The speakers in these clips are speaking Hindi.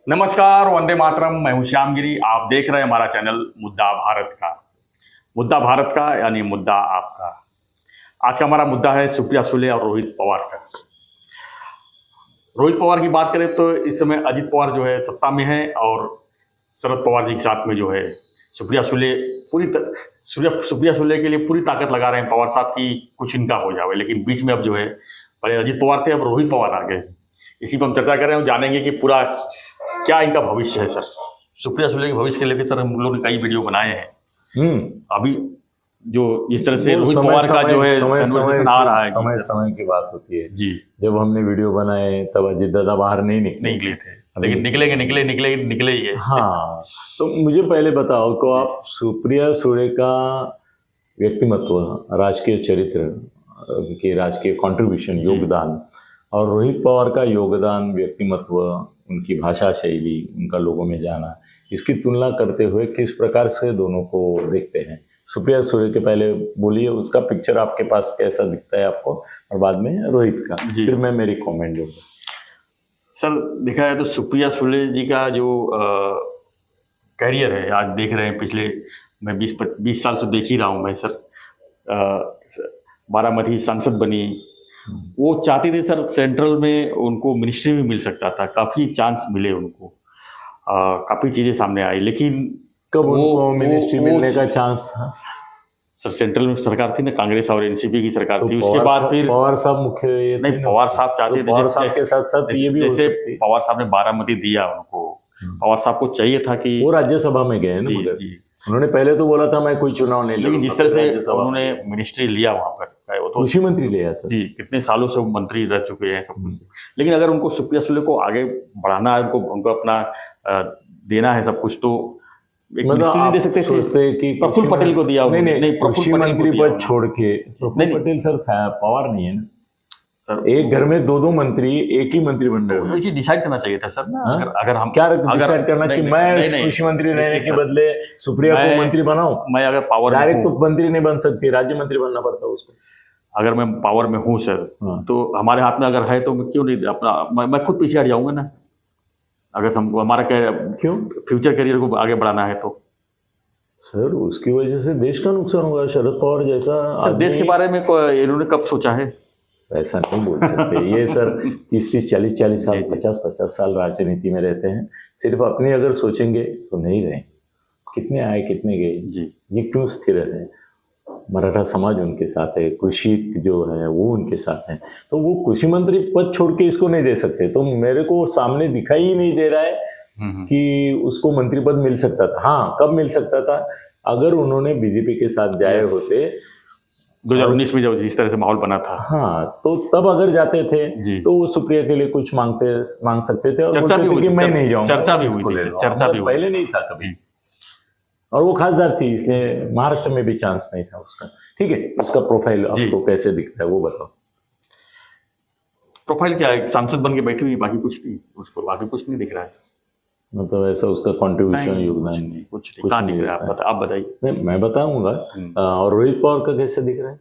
नमस्कार, वंदे मातरम। मैं हूं श्यामगिरी। आप देख रहे हैं हमारा चैनल मुद्दा भारत का। मुद्दा भारत का यानी मुद्दा आपका। आज का हमारा मुद्दा है सुप्रिया सुले और रोहित पवार का। रोहित पवार की बात करें तो इस समय अजित पवार जो है सत्ता में है और शरद पवार जी के साथ में जो है सुप्रिया सुले सुप्रिया सुले के लिए पूरी ताकत लगा रहे हैं पवार साहब की कुछ इनका हो जाए। लेकिन बीच में अब जो है पहले अजित पवार थे, अब रोहित पवार आ गए। इसी पर हम चर्चा कर रहे हैं, जानेंगे कि पूरा क्या इनका भविष्य है। सर, सुप्रिया सुले के भविष्य के लेकर सर हम लोग ने कई वीडियो बनाए हैं। अभी जो इस तरह से रोहित पवार का जो है कन्वर्सेशन आ रहा है, समय की बात होती है जी। जब हमने वीडियो बनाए तब अजित दादा बाहर नहीं निकले थे, लेकिन निकले ही है। हाँ, तो मुझे पहले बताओ तो आप सुप्रिया सुले का व्यक्तिमत्व, राजकीय चरित्र के राजकीय कंट्रीब्यूशन, योगदान, और रोहित पवार का योगदान, व्यक्तिमत्व, उनकी भाषा शैली, उनका लोगों में जाना, इसकी तुलना करते हुए किस प्रकार से दोनों को देखते हैं? सुप्रिया सुले के पहले बोलिए, उसका पिक्चर आपके पास कैसा दिखता है आपको, और बाद में रोहित का, फिर मैं मेरी कमेंट दूंगा। सर, देखा है तो सुप्रिया सुले जी का जो कैरियर है, आज देख रहे हैं, पिछले मैं 20 साल से देख ही रहा हूँ मैं। सर, बारामती सांसद बनी, वो चाहती थी सर सेंट्रल में उनको मिनिस्ट्री भी मिल सकता था, काफ़ी चांस मिले उनको, काफ़ी चीज़ें सामने आई, लेकिन कब उनको मिनिस्ट्री मिलने का चांस था? सर, सेंट्रल में सरकार थी ना, कांग्रेस और एनसीपी की सरकार थी। उसके बाद फिर पवार साहब मुख्य नहीं, पवार साहब चाहते थे, पवार साहब के साथ साथ ये भी जैसे पवार साहब ने बारामती दिया उनको, पवार साहब को चाहिए था कि वो राज्यसभा में गए ना, मगर उन्होंने पहले तो बोला था मैं कोई चुनाव नहीं लूंगा, लेकिन जिस तरह से उन्होंने मिनिस्ट्री लिया वहां पर, वो तो कृषि मंत्री लिया सर जी, कितने सालों से वो मंत्री रह चुके हैं सब कुछ। लेकिन अगर उनको सुप्रिया सुले को आगे बढ़ाना है, उनको अपना देना है सब कुछ, तो एक मिनिस्ट्री नहीं दे सकते थे कि प्रफुल्ल पटेल को दिया। नहीं, कृषि मंत्री पद छोड़ के प्रफुल्ल पटेल सर पवार नहीं है ना सर, एक घर में दो मंत्री, एक ही मंत्री बन रहे हो, डिसाइड करना चाहिए था सर ना। अगर हम क्या डिसाइड करना कि मैं कृषि मंत्री रहने के बदले सुप्रिया को मंत्री बनाऊं? मैं अगर पावर डायरेक्ट तो मंत्री नहीं बन सकती, राज्य मंत्री बनना पड़ता उसको। अगर मैं पावर में हूँ सर, तो हमारे हाथ में अगर है तो मैं क्यों नहीं अपना, मैं खुद पीछे हट जाऊंगा ना। अगर हम हमारा क्यों फ्यूचर करियर को आगे बढ़ाना है तो सर उसकी वजह से देश का नुकसान होगा। शरद पवार जैसा सर, देश के बारे में इन्होंने कब सोचा है? ऐसा नहीं बोल सकते ये सर। 30 40 साल 50 साल राजनीति में रहते हैं, सिर्फ अपने अगर सोचेंगे तो नहीं रहे। कितने आए कितने गए जी, ये क्यों स्थिर रहे? मराठा समाज उनके साथ है, कृषि जो है वो उनके साथ है, तो वो कृषि मंत्री पद छोड़ के इसको नहीं दे सकते। तो मेरे को सामने दिखाई ही नहीं दे रहा है कि उसको मंत्री पद मिल सकता था। हाँ, कब मिल सकता था? अगर उन्होंने बीजेपी के साथ जाए होते 2019 में, जब जिस तरह से माहौल बना था। हाँ, तो तब अगर जाते थे तो वो सुप्रिया के लिए कुछ मांग सकते थे, और चर्चा भी कि मैं नहीं जाऊंगा। चर्चा भी हुई, चर्चा भी पहले नहीं था कभी, और वो खासदार थी, इसलिए महाराष्ट्र में भी चांस नहीं था उसका। ठीक है, उसका प्रोफाइल आपको कैसे दिखता है वो बताओ। प्रोफाइल क्या है? सांसद बन के बैठी हुई, बाकी कुछ नहीं, उसको बाकी कुछ नहीं दिख रहा है। मतलब ऐसा उसका कंट्रीब्यूशन, योगदान नहीं, कुछ नहीं दिख रहा है। आप बताइए। मैं बताऊंगा। और रोहित पवार का कैसे दिख रहा है?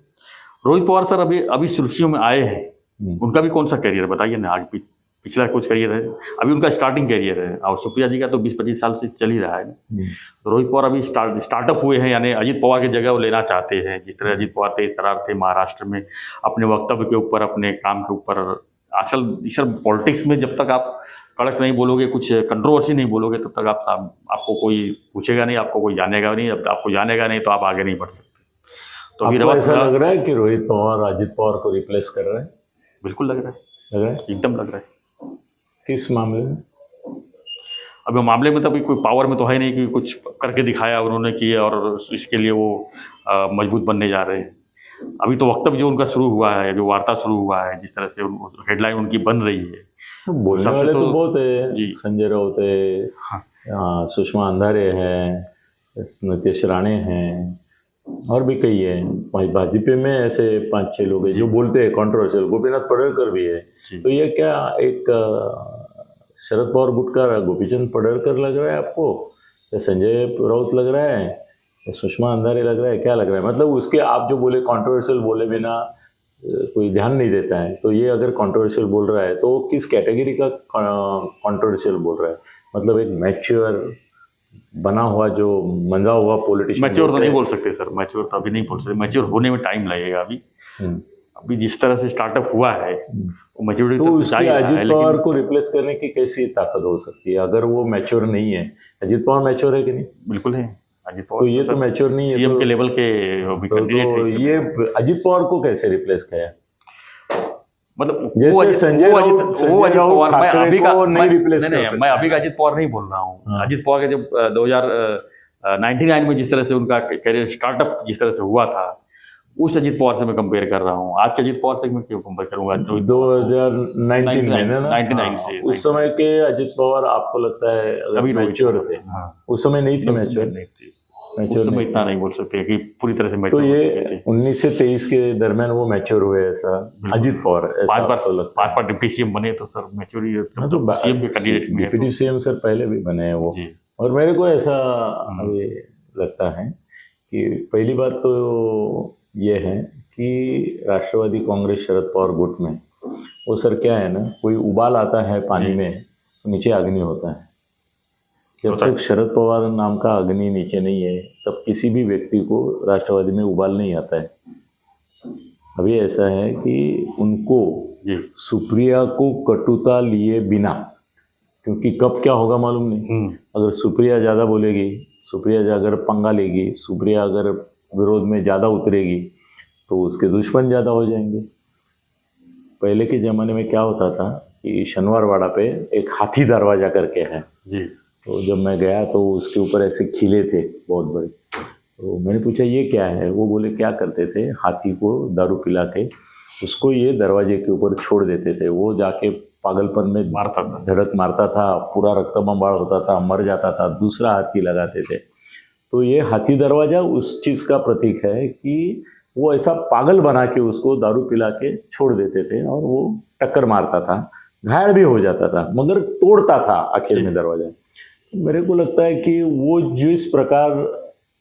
रोहित पवार सर अभी सुर्खियों में आए हैं। उनका भी कौन सा करियर बताइए ना, आगे पिछला कुछ करियर है, अभी उनका स्टार्टिंग करियर है, और सुप्रिया जी का तो 20-25 साल से चल ही रहा है। तो रोहित पवार अभी स्टार्टअप हुए हैं, यानी अजित पवार की जगह वो लेना चाहते हैं। जिस तरह अजित पवार तेज तर्रार थे महाराष्ट्र में अपने वक्तव्य के ऊपर, अपने काम के ऊपर। आजकल सर पॉलिटिक्स में जब तक आप कड़क नहीं बोलोगे, कुछ कंट्रोवर्सी नहीं बोलोगे, तब तक आपको कोई पूछेगा नहीं, आपको कोई जानेगा नहीं। अब आपको जानेगा नहीं तो आप आगे नहीं बढ़ सकते। तो अभी ऐसा लग रहा है कि रोहित पवार अजित पवार को रिप्लेस कर रहे हैं? बिल्कुल लग रहा है, एकदम लग रहा है। किस मामले में? अभी मामले में तो अभी कोई पावर में तो है नहीं कि कुछ करके दिखाया उन्होंने किया और इसके लिए वो मजबूत बनने जा रहे हैं। अभी तो वक्तव्य जो उनका शुरू हुआ है, जो वार्ता शुरू हुआ है, जिस तरह से हेडलाइन उनकी बन रही है, बोलने वाले तो बहुत है। संजय राउत है, सुषमा अंधारे है, नितेश राणे हैं, और भी कई है। भाजपा में ऐसे 5-6 लोग हैं जो बोलते हैं कंट्रोवर्शियल। गोपीनाथ पडळकर भी है। तो ये क्या एक शरद पवार गुट का गोपीचंद पडळकर लग रहा है आपको, या संजय राउत लग रहा है, या सुषमा अंधारे लग रहा है? क्या लग रहा है? मतलब उसके आप जो बोले कंट्रोवर्शियल बोले बिना कोई ध्यान नहीं देता है। तो ये अगर कंट्रोवर्शियल बोल रहा है तो वो किस कैटेगरी का कंट्रोवर्शियल बोल रहा है? मतलब एक मैच्योर बना हुआ जो मंदा हुआ पॉलिटिशियन। मैच्योर तो नहीं बोल सकते सर, मैच्योर तो अभी नहीं बोल सकते, मैच्योर होने में टाइम लगेगा अभी। अभी जिस तरह से स्टार्टअप हुआ है वो मैच्योरिटी तो तो उसके चाहिए है, अजित पवार को रिप्लेस करने की कैसी ताकत हो सकती है अगर वो मैच्योर नहीं है? अजित पवार मैच्योर है कि नहीं? बिल्कुल है अजित पवार। तो ये तो मैच्योर नहीं है, सीएम तो के लेवल के अभी कैंडिडेट तो है। ये अजित पवार को कैसे रिप्लेस किया? मतलब जैसे संजय राउत मैं अभी का नहीं रिप्लेस कर सकता। मैं अभी का अजित पवार नहीं बोल रहा हूँ। अजित पवार के जब 2099 में जिस तरह से उनका करियर स्टार्टअप जिस तरह से हुआ था, उस अजित पवार से मैं कंपेयर कर रहा हूँ। आज के अजित पवार से मैं क्यों कंपेयर करूंगा? 2019 में ना 99 से उस समय के अजित पवार आपको लगता है अभी मैच्योर थे? उस समय नहीं थे मैच्योर। उस समय इतना नहीं बोल सकते कि पूरी तरह से तो मैच्योर। ये 19 से 23 के दरमियान वो मैच्योर हुए, ऐसा अजित पवार? पांच बार डिप्टी सीएम बने तो सर मैच्योरिटी तो सीएम के कैंडिडेट में। डिप्टी सीएम सर पहले भी बने हैं वो। और मेरे को ऐसा अभी लगता है कि पहली बात तो ये है कि राष्ट्रवादी कांग्रेस शरद पवार गुट में वो सर क्या है ना, कोई उबाल आता है पानी में, नीचे अग्नि होता है। जब तक शरद पवार नाम का अग्नि नीचे नहीं है तब किसी भी व्यक्ति को राष्ट्रवादी में उबाल नहीं आता है। अभी ऐसा है कि उनको सुप्रिया को कटुता लिए बिना, क्योंकि कब क्या होगा मालूम नहीं। अगर सुप्रिया ज़्यादा बोलेगी, सुप्रिया अगर पंगा लेगी, सुप्रिया अगर विरोध में ज़्यादा उतरेगी तो उसके दुश्मन ज़्यादा हो जाएंगे। पहले के ज़माने में क्या होता था कि शनिवारवाड़ा पे एक हाथी दरवाजा करके है जी। तो जब मैं गया तो उसके ऊपर ऐसे खिले थे बहुत बड़े। तो मैंने पूछा ये क्या है? वो बोले क्या करते थे, हाथी को दारू पिला के उसको ये दरवाजे के ऊपर छोड़ देते थे, वो जाके पागलपन में मारता था, धड़क मारता था, पूरा रक्त बंबाड़ होता था, मर जाता था, दूसरा हाथी लगाते थे। तो ये हाथी दरवाजा उस चीज़ का प्रतीक है कि वो ऐसा पागल बना के उसको दारू पिला के छोड़ देते थे और वो टक्कर मारता था, घायल भी हो जाता था, मगर तोड़ता था आखिर में दरवाजा। मेरे को लगता है कि वो जिस प्रकार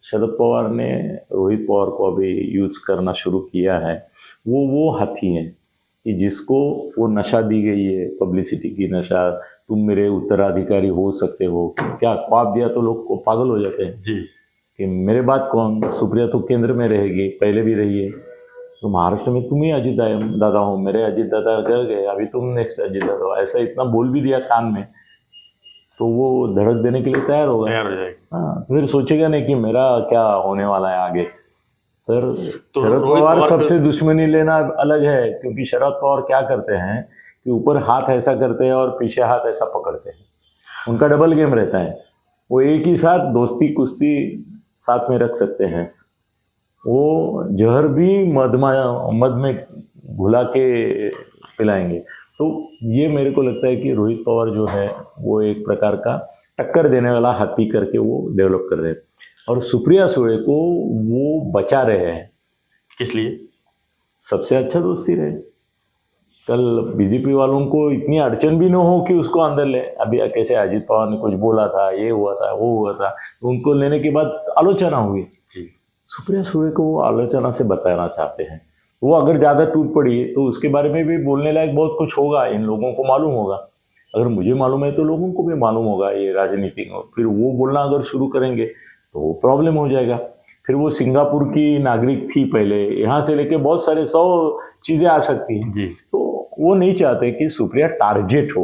शरद पवार ने रोहित पवार को अभी यूज करना शुरू किया है, वो हाथी है कि जिसको वो नशा दी गई है, पब्लिसिटी की नशा, तुम मेरे उत्तराधिकारी हो सकते हो, क्या ख्वाब दिया तो लोग को पागल हो जाते हैं जी कि मेरे बाद कौन, सुप्रिया तो केंद्र में रहेगी, पहले भी रही है, तो महाराष्ट्र में तुम ही अजित दादा हो, मेरे अजित दादा कर गए, अभी तुम नेक्स्ट अजित दादा हो, ऐसा इतना बोल भी दिया कान में, तो वो धड़क देने के लिए तैयार होगा, तैयार हो जाएगा। हाँ, तो फिर सोचेगा नहीं कि मेरा क्या होने वाला है आगे। सर तो शरद पवार सबसे दुश्मनी लेना अलग है, क्योंकि शरद पवार क्या करते हैं कि ऊपर हाथ ऐसा करते हैं और पीछे हाथ ऐसा पकड़ते हैं, उनका डबल गेम रहता है। वो एक ही साथ दोस्ती कुश्ती साथ में रख सकते हैं, वो जहर भी मद में घुला के पिलाएंगे। तो ये मेरे को लगता है कि रोहित पवार जो है वो एक प्रकार का टक्कर देने वाला हाथी करके वो डेवलप कर रहे हैं, और सुप्रिया सुळे को वो बचा रहे हैं। किस लिए? सबसे अच्छा दोस्ती रहे, कल बीजेपी वालों को इतनी अड़चन भी न हो कि उसको अंदर ले। अभी कैसे अजित पवार ने कुछ बोला था, ये हुआ था, वो हुआ था, तो उनको लेने के बाद आलोचना हुई जी। सुप्रिया सुळे को वो आलोचना से बताना चाहते हैं, वो अगर ज़्यादा टूट पड़ी तो उसके बारे में भी बोलने लायक बहुत कुछ होगा, इन लोगों को मालूम होगा, अगर मुझे मालूम है तो लोगों को भी मालूम होगा ये राजनीति में। फिर वो बोलना अगर शुरू करेंगे तो प्रॉब्लम हो जाएगा। फिर वो सिंगापुर की नागरिक थी पहले, यहाँ से लेके बहुत सारे 100 चीज़ें आ सकती हैं जी। तो वो नहीं चाहते कि सुप्रिया टारगेट हो,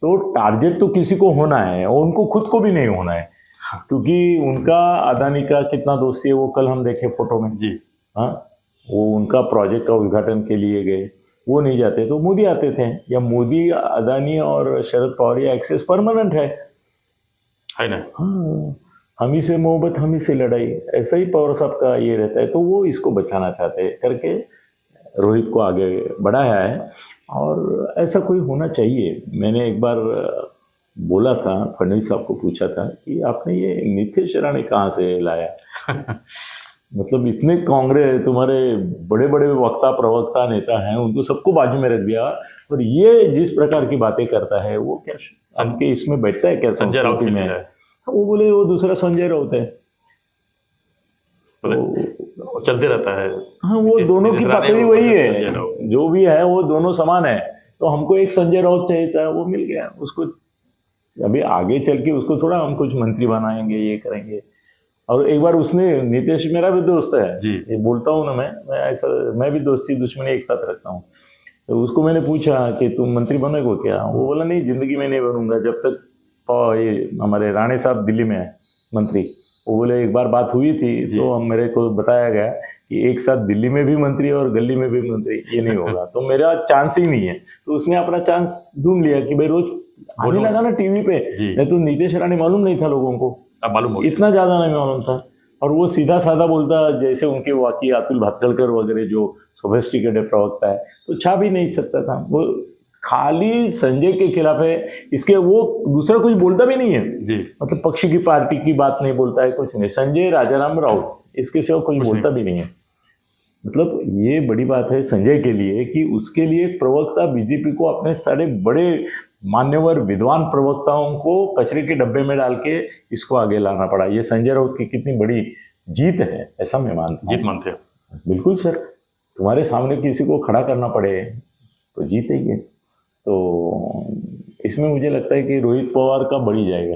तो टारगेट तो किसी को होना है और उनको खुद को भी नहीं होना है, क्योंकि उनका अदानी का कितना दोस्ती है वो कल हम देखे फोटो में जी। हाँ, वो उनका प्रोजेक्ट का उद्घाटन के लिए गए, वो नहीं जाते तो मोदी आते थे, या मोदी अदानी और शरद पवार या एक्सेस परमानेंट है ना। हाँ, हम ही से मोहब्बत हम ही से लड़ाई, ऐसा ही पवार साहब का ये रहता है। तो वो इसको बचाना चाहते हैं करके रोहित को आगे बढ़ाया है, और ऐसा कोई होना चाहिए। मैंने एक बार बोला था, फडणवीस साहब को पूछा था कि आपने ये नीतीश राणे कहाँ से लाया मतलब इतने कांग्रेस तुम्हारे बड़े बड़े वक्ता प्रवक्ता नेता हैं, उनको सबको बाजू में रख दिया, और ये जिस प्रकार की बातें करता है वो क्या सबके इसमें बैठता है क्या संस्कृति में? वो बोले वो दूसरा संजय राउत है। वो चलते रहता है। हाँ, वो दोनों की पकड़ी वही है, जो भी है वो दोनों समान है। तो हमको एक संजय राउत चाहिए था, वो मिल गया उसको। अभी आगे चल के उसको थोड़ा हम कुछ मंत्री बनाएंगे, ये करेंगे। और एक बार उसने, नीतीश मेरा भी दोस्त है, ये बोलता हूँ ना, मैं ऐसा, मैं भी दोस्ती दुश्मनी एक साथ रखता हूँ। तो उसको मैंने पूछा कि तुम मंत्री बनेगो क्या? वो बोला नहीं, जिंदगी में नहीं बनूंगा जब तक ये हमारे राणे साहब दिल्ली में है मंत्री। वो बोले एक बार बात हुई थी तो हम, मेरे को बताया गया कि एक साथ दिल्ली में भी मंत्री और गली में भी मंत्री, ये नहीं होगा, तो मेरा चांस ही नहीं है। तो उसने अपना चांस ढूंढ लिया कि भाई रोज आने लगा ना टीवी पे। नहीं तो नीतीश राणे मालूम नहीं था लोगों को, अब मालूम हो गया, इतना ज्यादा नहीं मालूम था। और वो सीधा साधा बोलता, जैसे उनके वाकई अतुल भातखलकर वगैरह जो सोफिस्टिकेटेड प्रवक्ता है, तो छा भी नहीं सकता था। वो खाली संजय के खिलाफ है, इसके वो दूसरा कुछ बोलता भी नहीं है जी। मतलब पक्ष की पार्टी की बात नहीं बोलता है, कुछ नहीं। संजय राजाराम राउत, इसके सिवा कुछ बोलता भी नहीं है। मतलब ये बड़ी बात है संजय के लिए कि उसके लिए प्रवक्ता, बीजेपी को अपने सारे बड़े मान्यवर विद्वान प्रवक्ताओं को कचरे के डब्बे में डाल के इसको आगे लाना पड़ा। ये संजय राउत की कितनी बड़ी जीत है, ऐसा मैं मानता हूं। जीत मानते हैं? बिल्कुल सर, तुम्हारे सामने किसी को खड़ा करना पड़े तो जीत ही है। तो इसमें मुझे लगता है कि रोहित पवार का बढ़ी जाएगा,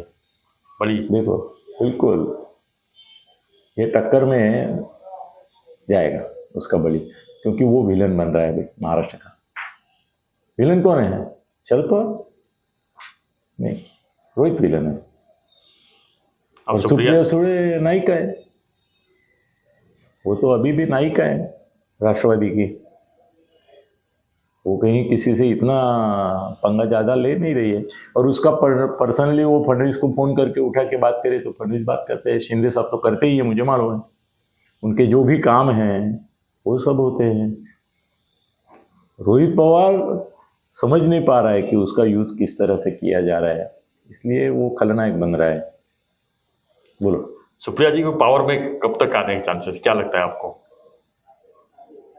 बड़ी, देखो बिल्कुल ये टक्कर में जाएगा उसका बड़ी, क्योंकि वो विलन बन रहा है अभी महाराष्ट्र का। विलन कौन है? शरद पवार नहीं, रोहित विलन है। और सुप्रिया सुळे नायिका है, वो तो अभी भी नायिका है राष्ट्रवादी की। वो कहीं किसी से इतना पंगा ज्यादा ले नहीं रही है। और उसका पर्सनली वो फडणवीस को फोन करके उठा के बात करे तो फडणवीस बात करते हैं, शिंदे साहब तो करते ही है, मुझे मालूम है। उनके जो भी काम हैं वो सब होते हैं। रोहित पवार समझ नहीं पा रहा है कि उसका यूज किस तरह से किया जा रहा है, इसलिए वो खलनायक बन रहा है। बोलो, सुप्रिया जी को पावर में कब तक आने के चांसेस, क्या लगता है आपको?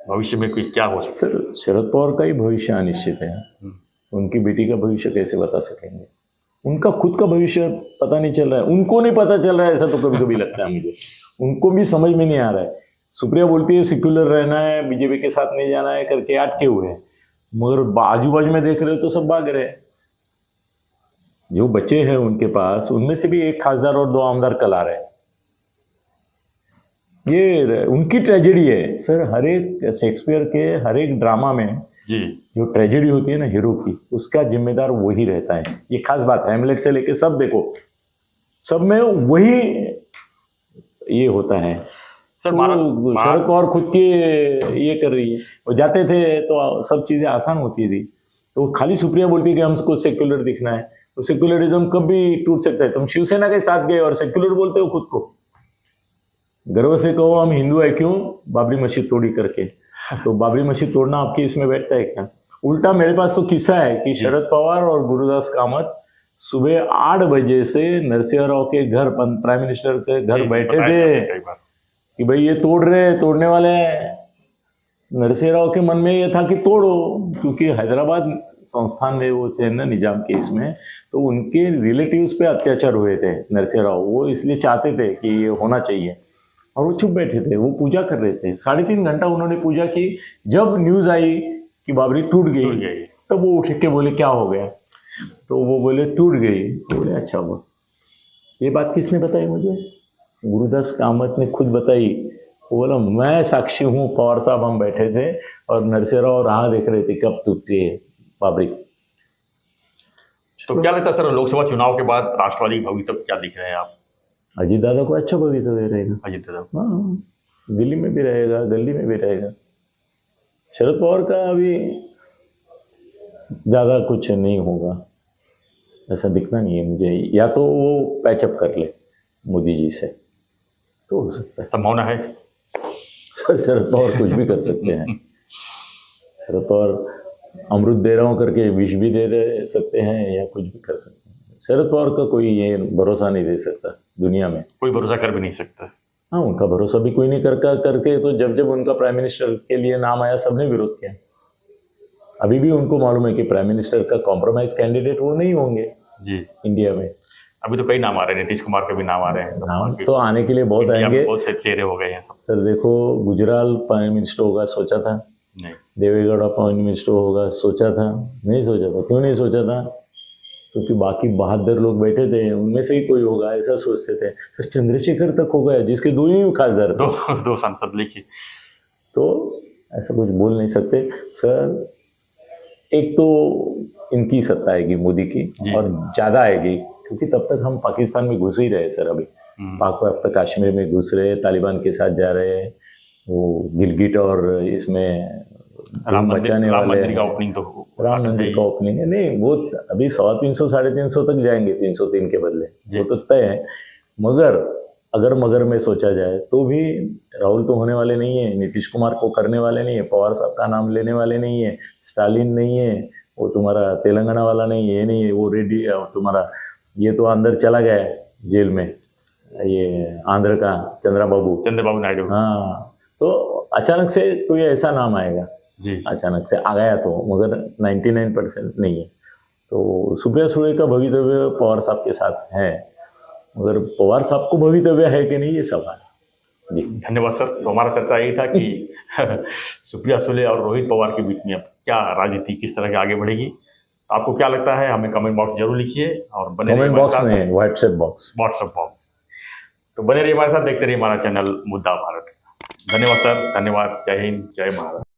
भविष्य में कुछ क्या हो सकता है? सर, शरद पवार का ही भविष्य अनिश्चित है। उनकी बेटी का भविष्य कैसे बता सकेंगे? उनका खुद का भविष्य पता नहीं चल रहा है, उनको नहीं पता चल रहा है, ऐसा तो कभी कभी लगता है मुझे। उनको भी समझ में नहीं आ रहा है। सुप्रिया बोलती है सेक्युलर रहना है, बीजेपी के साथ नहीं जाना है करके अटके हुए हैं, मगर आजू बाजू में देख रहे हो तो सब भाग रहे हैं। जो बच्चे हैं उनके पास, उनमें से भी एक खासदार और 2 आमदार कल आ रहे हैं। ये उनकी ट्रेजेडी है सर। हर एक शेक्सपियर के हर एक ड्रामा में जी जो ट्रेजेडी होती है ना हीरो की, उसका जिम्मेदार वही रहता है। ये खास बात है, हेमलेट से लेके सब देखो, सब में वही ये होता है। सर तो शरद पवार खुद के ये कर रही है। वो जाते थे तो सब चीजें आसान होती थी, तो खाली सुप्रिया बोलती है कि हमको सेक्युलर दिखना है। तो सेक्युलरिज्म कभी टूट सकता है। तुम शिवसेना के साथ गए और सेक्युलर बोलते हो खुद को, गर्व से कहो हम हिंदू है क्यों, बाबरी मस्जिद तोड़ी करके। तो बाबरी मस्जिद तोड़ना आपके इसमें बैठता है क्या? उल्टा मेरे पास तो किस्सा है कि शरद पवार और गुरुदास कामत सुबह 8 बजे से नरसिंह राव के घर, प्राइम मिनिस्टर के घर बैठे थे कि भाई ये तोड़ने वाले हैं। नरसिंह राव के मन में ये था कि तोड़ो, क्योंकि हैदराबाद संस्थान में वो थे ना निजाम के इसमें, तो उनके रिलेटिव्स पे अत्याचार हुए थे नरसिंह राव, वो इसलिए चाहते थे कि ये होना चाहिए। और वो चुप बैठे थे, वो पूजा कर रहे थे। 3.5 घंटा उन्होंने पूजा की। जब न्यूज आई कि बाबरी टूट गई, तब वो उठ के बोले क्या हो गया? तो वो बोले टूट गई। बोले अच्छा, वो ये बात किसने बताई मुझे? गुरुदास कामत ने खुद बताई। वो बोला मैं साक्षी हूँ, पवार साहब हम बैठे थे और नरसिंह राव राह देख रहे थे कब टूटती है बाबरी। तो क्या लगता है सर, लोकसभा चुनाव के बाद राष्ट्रवादी भविष्य क्या दिख रहे हैं आप? अजीत दादा को अच्छा भविष्य रहेगा। अजीत दादा, हाँ, दिल्ली में भी रहेगा, दिल्ली में भी रहेगा। शरद पवार का अभी ज्यादा कुछ नहीं होगा, ऐसा दिखना नहीं है मुझे। या तो वो पैचअप कर ले मोदी जी से, तो हो सकता है, संभावना है। शरद पवार कुछ भी कर सकते हैं। शरद पवार अमृत दे रहा हूं करके विष भी दे सकते हैं, या कुछ भी कर सकते हैं। शरद पवार का कोई ये भरोसा नहीं दे सकता, दुनिया में कोई भरोसा कर भी नहीं सकता। हाँ, उनका भरोसा भी कोई नहीं करके तो जब उनका प्राइम मिनिस्टर के लिए नाम आया सबने विरोध किया। अभी भी उनको मालूम है कि प्राइम मिनिस्टर का कॉम्प्रोमाइज कैंडिडेट वो नहीं होंगे जी इंडिया में। अभी तो कई नाम आ रहे हैं, नीतीश कुमार के भी नाम आ रहे हैं। नाम तो आने के लिए बहुत इंडिया में आएंगे। बहुत से चेहरे हो गए हैं सब। सर देखो, गुजराल प्राइम मिनिस्टर होगा सोचा था, नहीं, देवेगौड़ा प्राइम मिनिस्टर होगा सोचा था, नहीं सोचा था। क्यों नहीं सोचा था? क्योंकि बाकी बहादुर लोग बैठे थे, उनमें से ही कोई होगा ऐसा सोचते थे। सर चंद्रशेखर तक हो गया, जिसके दो ही खासदार थे। दो सांसद लिखी। तो ऐसा कुछ बोल नहीं सकते सर। एक तो इनकी सत्ता आएगी मोदी की, और ज्यादा आएगी, क्योंकि तब तक हम पाकिस्तान में घुस ही रहे सर। अभी पाक अब तक कश्मीर में घुस रहे, तालिबान के साथ जा रहे, वो गिलगिट और इसमें राम बचाने वाले मंदिर का ओपनिंग तो राम मंदिर का ओपनिंग है। नहीं, वो अभी 350 350 तक जाएंगे, 303 के बदले, वो तो तय है। मगर मगर में सोचा जाए तो भी राहुल तो होने वाले नहीं है, नीतीश कुमार को करने वाले नहीं है, पवार साहब का नाम लेने वाले नहीं है, स्टालिन नहीं है, वो तुम्हारा तेलंगाना वाला नहीं है, ये नहीं है, वो रेड्डी तुम्हारा ये तो अंदर चला गया है जेल में, ये आंध्र का चंद्रबाबू नायडू। हाँ, तो अचानक से कोई ऐसा नाम आएगा जी, अचानक से आ गया तो, मगर 99% नहीं है। तो सुप्रिया सुले का भवितव्य पवार साहब के साथ है, मगर पवार साहब को भवितव्य है कि नहीं, ये सवाल है। जी धन्यवाद सर। तो हमारा चर्चा यही था कि सुप्रिया सुले और रोहित पवार के बीच में अब क्या राजनीति किस तरह के आगे बढ़ेगी। आपको क्या लगता है हमें कमेंट बॉक्स जरूर लिखिए, और बने कमेंट बॉक्स में व्हाट्सएप बॉक्स। तो बने रहिए हमारे साथ, देखते रहिए हमारा चैनल मुद्दा भारत। धन्यवाद सर, धन्यवाद। जय हिंद, जय महाराष्ट्र।